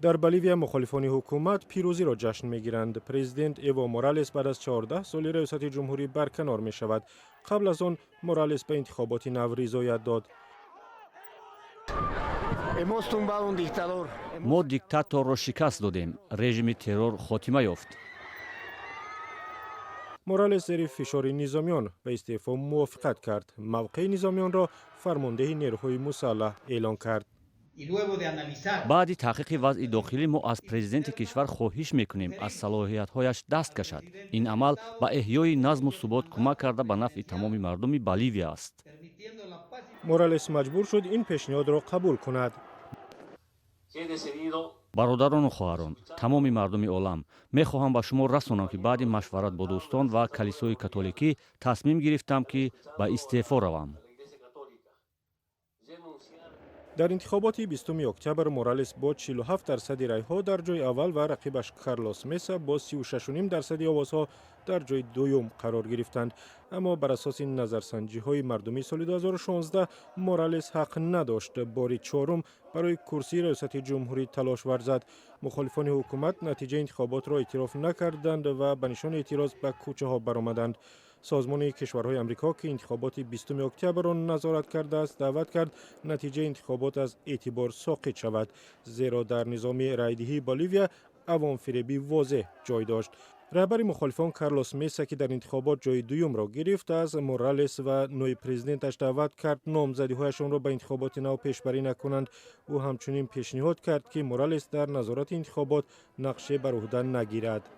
در بولیویا مخالفان حکومت پیروزی را جشن میگیرند. پرزیدنت ایو مورالس بعد از 14 سال ریاست جمهوری برکنار می شود. قبل از آن مورالس به انتخابات نو رضایت داد. ما دیکتاتور را شکست دادیم. رژیم ترور خاتمه یافت. مورالس زیر فشار نظامیان به استعفا موافقت کرد. موقع نظامیان را فرمانده نیروهای مسلح اعلان کرد. بعد تحقیق وضع داخلی ما از پرزیدنت کشور خواهش میکنیم از صلاحیت‌هایش دست کشد. این عمل به احیای نظم و ثبات کمک کرده به نفع تمام مردم بولیویا است. مورالس مجبور شد این پیشنهاد را قبول کند. برادران و خواهران، تمام مردم عالم، میخواهم به شما رسانم که بعد مشورت با دوستان و کلیسای کاتولیکی تصمیم گرفتم که به استعفا روم. در انتخابات 20 اکتبر مورالس با 47% رای‌ها در جای اول و رقیبش کارلوس مسا با 36.5% آوازها در جای دوم قرار گرفتند. اما بر اساس نظرسنجی‌های مردمی سال 2016 مورالس حق نداشت بار چهارم برای کرسی ریاست جمهوری تلاش ورزد. مخالفان حکومت نتیجه انتخابات را اعتراف نکردند و به نشان اعتراض به کوچه‌ها برآمدند. سازمان کشورهای آمریکا که انتخابات 20 اکتبر را نظارت کرده است دعوت کرد نتیجه انتخابات از اعتبار ساقط شود، زیرا در نظام رایدهی بولیویا عوام فریبی واضح جای داشت. رهبر مخالفان کارلوس مسا که در انتخابات جای دوم را گرفت از مورالس و نوی پرزیدنتش دعوت کرد نامزدی‌هایشان را به انتخابات نو پیشبری نکنند. او همچنین پیشنهاد کرد که مورالس در نظارت انتخابات نقشه بر عهده نگیرد.